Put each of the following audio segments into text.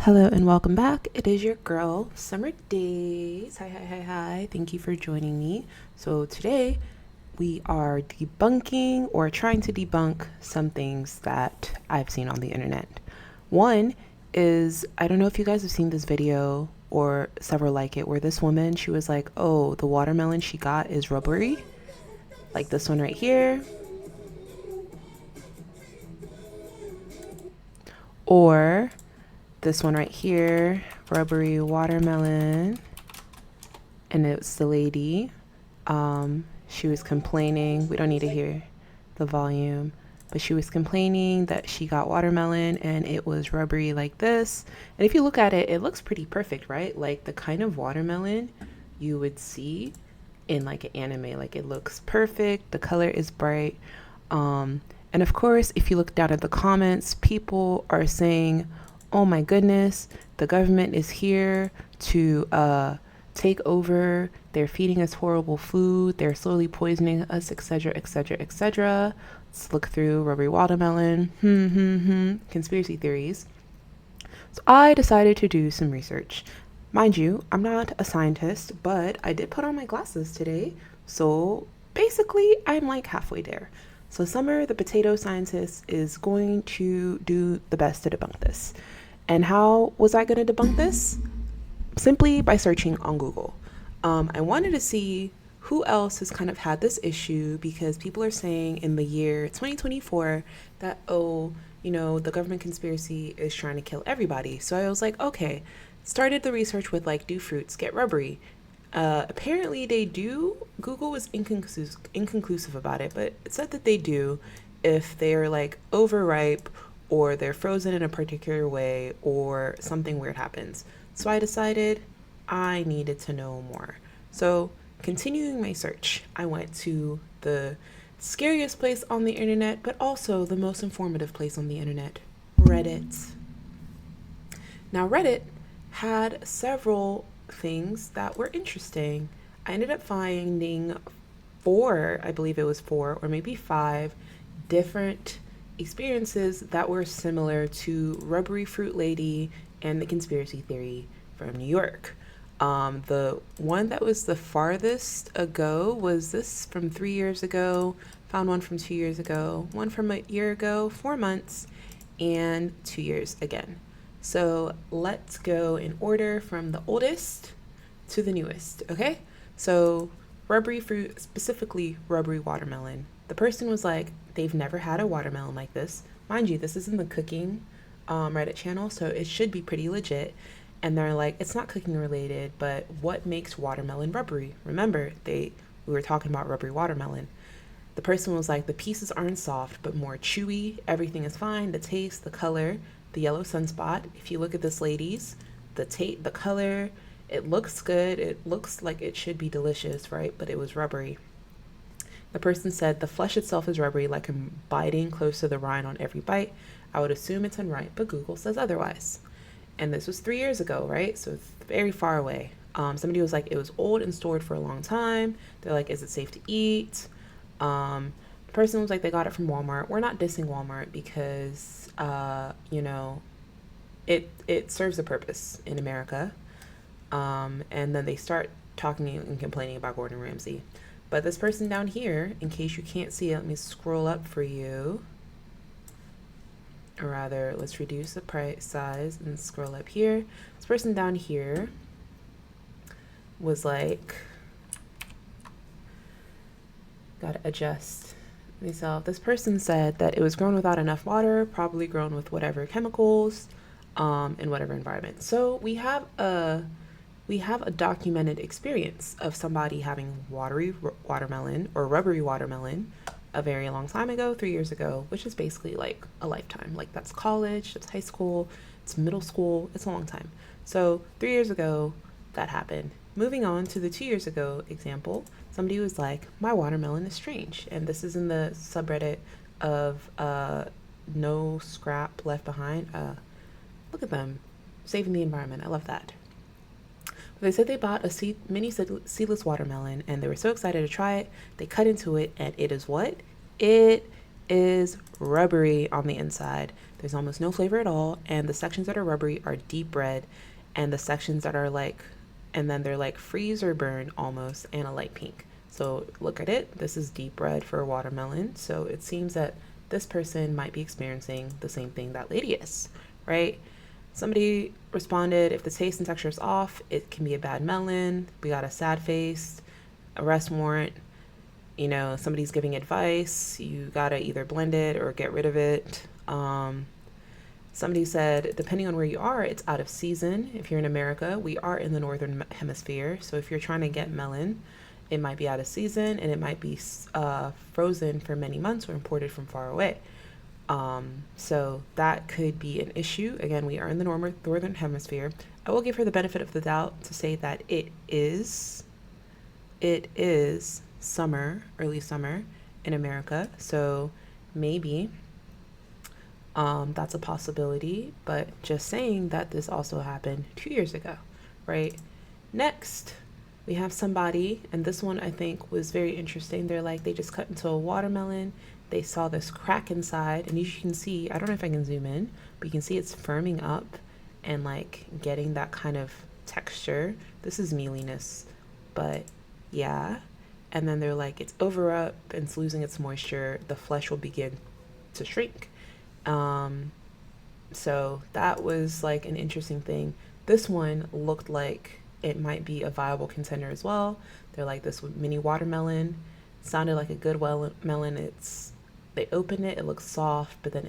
Hello and welcome back. It is your girl, Summer Days. Hi. Thank you for joining me. So today we are debunking or trying to debunk some things that I've seen on the internet. One is, I don't know if you guys have seen this video or several like it, where this woman, she was like, oh, the watermelon she got is rubbery. Like this one right here. Or this one right here, rubbery watermelon. And it's the lady. She was complaining. We don't need to hear the volume, but she was complaining that she got watermelon and it was rubbery like this. And if you look at it, it looks pretty perfect, right? Like the kind of watermelon you would see in like an anime. Like it looks perfect. The color is bright. And of course, if you look down at the comments, people are saying, oh my goodness, the government is here to take over. They're feeding us horrible food. They're slowly poisoning us, etc., etc., etc. Let's look through rubbery watermelon. Conspiracy theories. So I decided to do some research. Mind you, I'm not a scientist, but I did put on my glasses today. So basically, I'm like halfway there. So Summer, the potato scientist, is going to do the best to debunk this. And how was I going to debunk this? Simply by searching on Google. I wanted to see who else has kind of had this issue, because people are saying in the year 2024 that, oh, the government conspiracy is trying to kill everybody. So I was like, okay, started the research with like, do fruits get rubbery? Apparently they do. Google was inconclusive about it, but it said that they do if they're like overripe or they're frozen in a particular way or something weird happens. So I decided I needed to know more. So continuing my search, I went to the scariest place on the internet, but also the most informative place on the internet, Reddit. Now Reddit had several things that were interesting. I ended up finding I believe it was four or maybe five different experiences that were similar to Rubbery Fruit Lady and the conspiracy theory from New York. The one that was the farthest ago was this from 3 years ago, found one from 2 years ago, one from a year ago, 4 months, and 2 years again. So let's go in order from the oldest to the newest, okay? So rubbery fruit, specifically rubbery watermelon. The person was like, they've never had a watermelon like this. Mind you, this is in the cooking Reddit channel, so it should be pretty legit. And they're like, it's not cooking related, but what makes watermelon rubbery? Remember, we were talking about rubbery watermelon. The person was like, the pieces aren't soft, but more chewy. Everything is fine. The taste, the color, the yellow sunspot. If you look at this, ladies, the color, it looks good. It looks like it should be delicious, right? But it was rubbery. The person said the flesh itself is rubbery, like I'm biting close to the rind on every bite. I would assume it's unripe, but Google says otherwise. And this was 3 years ago, right? So it's very far away. Somebody was like, it was old and stored for a long time. They're like, is it safe to eat? The person was like, they got it from Walmart. We're not dissing Walmart because, it serves a purpose in America. And then they start talking and complaining about Gordon Ramsay. But this person down here, in case you can't see it, let me scroll up for you. Or rather, let's reduce the price size and scroll up here. This person down here was like, gotta adjust myself. This person said that it was grown without enough water, probably grown with whatever chemicals, in whatever environment. So we have a documented experience of somebody having watery watermelon or rubbery watermelon a very long time ago, 3 years ago, which is basically like a lifetime. Like that's college, that's high school, it's middle school, it's a long time. So 3 years ago, that happened. Moving on to the 2 years ago example, somebody was like, my watermelon is strange. And this is in the subreddit of no scrap left behind. Look at them, saving the environment. I love that. They said they bought a mini seedless watermelon and they were so excited to try it. They cut into it and it is what? It is rubbery on the inside. There's almost no flavor at all, and the sections that are rubbery are deep red, and the sections that are like, and then they're like freeze or burn almost, and a light pink. So look at it. This is deep red for a watermelon. So it seems that this person might be experiencing the same thing that lady is, right? Somebody responded, if the taste and texture is off, it can be a bad melon. We got a sad face, arrest warrant. You know, somebody's giving advice. You gotta either blend it or get rid of it. Somebody said, depending on where you are, it's out of season. If you're in America, we are in the northern hemisphere. So if you're trying to get melon, it might be out of season and it might be frozen for many months or imported from far away. So that could be an issue. Again, we are in the northern hemisphere. I will give her the benefit of the doubt to say that it is summer, early summer in America. So maybe that's a possibility, but just saying that this also happened 2 years ago, right? Next, we have somebody, and this one I think was very interesting. They're like, they just cut into a watermelon. They saw this crack inside, and you can see, I don't know if I can zoom in, but you can see it's firming up and like getting that kind of texture. This is mealiness, but yeah. And then they're like, it's over up and it's losing its moisture. The flesh will begin to shrink. So that was like an interesting thing. This one looked like it might be a viable contender as well. They're like, this mini watermelon sounded like a good melon. They open it, it looks soft, but then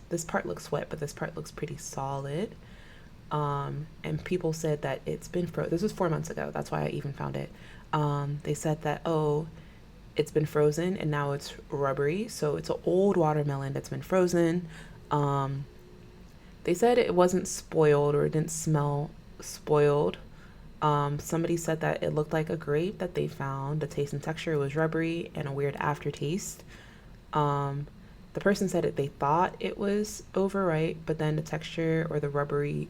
this part looks wet, but this part looks pretty solid. And people said that it's been this was 4 months ago. That's why I even found it. They said that, it's been frozen and now it's rubbery. So it's an old watermelon that's been frozen. They said it wasn't spoiled or it didn't smell spoiled. Somebody said that it looked like a grape that they found. The taste and texture was rubbery and a weird aftertaste. The person said they thought it was overripe, but then the texture or the rubbery,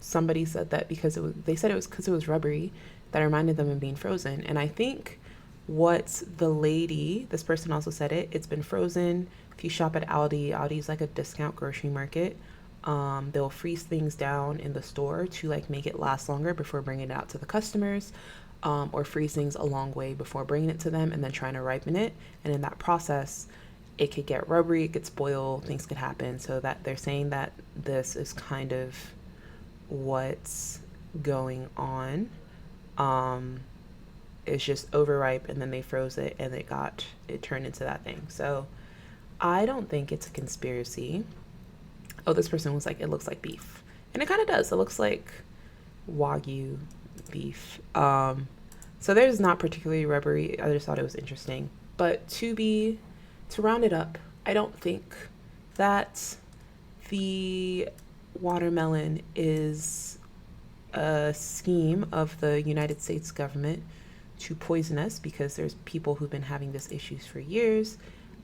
somebody said that they said it was because it was rubbery that reminded them of being frozen. And I think this person also said it's been frozen. If you shop at Aldi's like a discount grocery market. They'll freeze things down in the store to like make it last longer before bringing it out to the customers, or freeze things a long way before bringing it to them and then trying to ripen it. And in that process, it could get rubbery, it could spoil, things could happen. So that they're saying that this is kind of what's going on. It's just overripe and then they froze it and it turned into that thing. So I don't think it's a conspiracy. Oh, this person was like, it looks like beef. And it kind of does. It looks like Wagyu beef. So there's not particularly rubbery. I just thought it was interesting. But to round it up, I don't think that the watermelon is a scheme of the United States government to poison us because there's people who've been having this issues for years.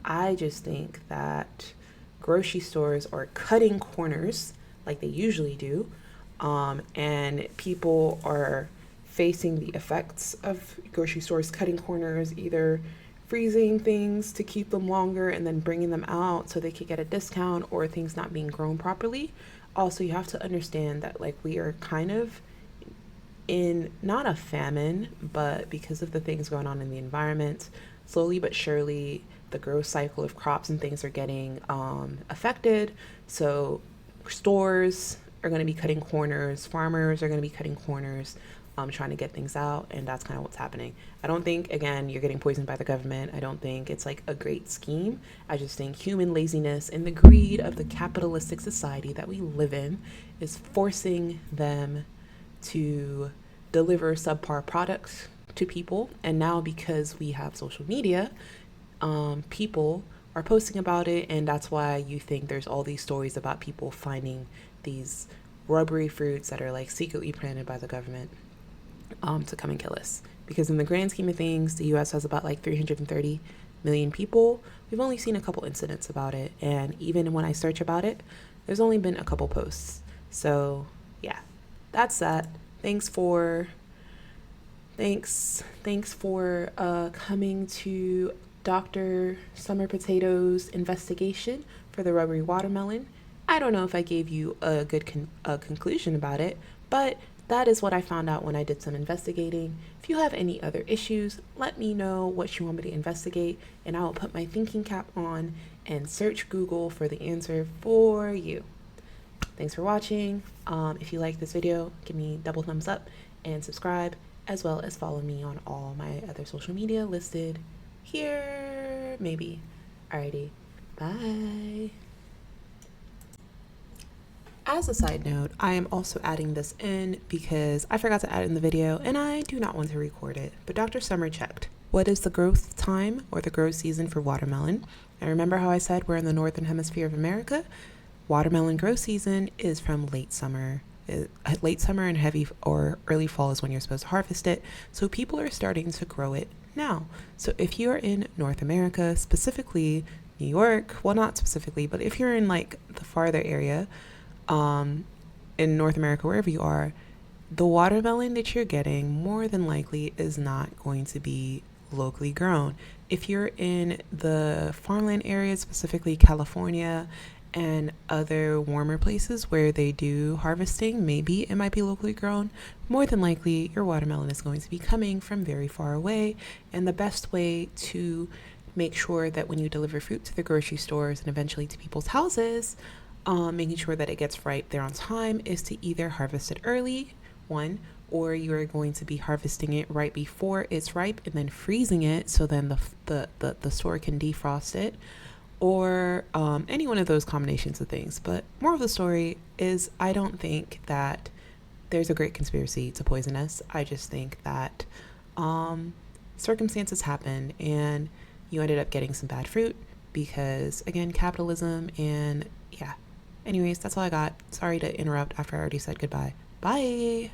I just think that grocery stores are cutting corners like they usually do, and people are facing the effects of grocery stores cutting corners, either freezing things to keep them longer and then bringing them out so they could get a discount, or things not being grown properly. Also, you have to understand that like we are kind of in not a famine, but because of the things going on in the environment, slowly but surely the growth cycle of crops and things are getting affected. So stores are going to be cutting corners, farmers are going to be cutting corners, trying to get things out, and that's kind of what's happening. I don't think, again, you're getting poisoned by the government. I don't think it's like a great scheme. I just think human laziness and the greed of the capitalistic society that we live in is forcing them to deliver subpar products to people. And now because we have social media, people are posting about it, and that's why you think there's all these stories about people finding these rubbery fruits that are like secretly planted by the government to come and kill us. Because in the grand scheme of things, the US has about like 330 million people. We've only seen a couple incidents about it, and even when I search about it, there's only been a couple posts. So yeah, that's that. Thanks for coming to Dr. Summer Potatoe's investigation for the rubbery watermelon. I don't know if I gave you a good conclusion about it, but that is what I found out when I did some investigating. If you have any other issues, let me know what you want me to investigate, and I will put my thinking cap on and search Google for the answer for you. Thanks for watching. If you like this video, give me double thumbs up and subscribe, as well as follow me on all my other social media listed here, maybe. Alrighty, bye. As a side note, I am also adding this in because I forgot to add it in the video and I do not want to record it. But Dr. Summer checked. What is the growth time or the growth season for watermelon? And remember how I said we're in the northern hemisphere of America? Watermelon growth season is from late summer. Late summer and heavy or early fall is when you're supposed to harvest it. So people are starting to grow it now. So if you're in North America, specifically New York, well, not specifically, but if you're in like the farther area, in North America, wherever you are, the watermelon that you're getting more than likely is not going to be locally grown. If you're in the farmland areas, specifically California and other warmer places where they do harvesting, maybe it might be locally grown. More than likely, your watermelon is going to be coming from very far away. And the best way to make sure that when you deliver fruit to the grocery stores and eventually to people's houses, making sure that it gets ripe there on time is to either harvest it early, one, or you are going to be harvesting it right before it's ripe and then freezing it so then the store can defrost it, or any one of those combinations of things. But moral of the story is I don't think that there's a great conspiracy to poison us. I just think that circumstances happen and you ended up getting some bad fruit because, again, capitalism. And yeah, anyways, that's all I got. Sorry to interrupt after I already said goodbye. Bye.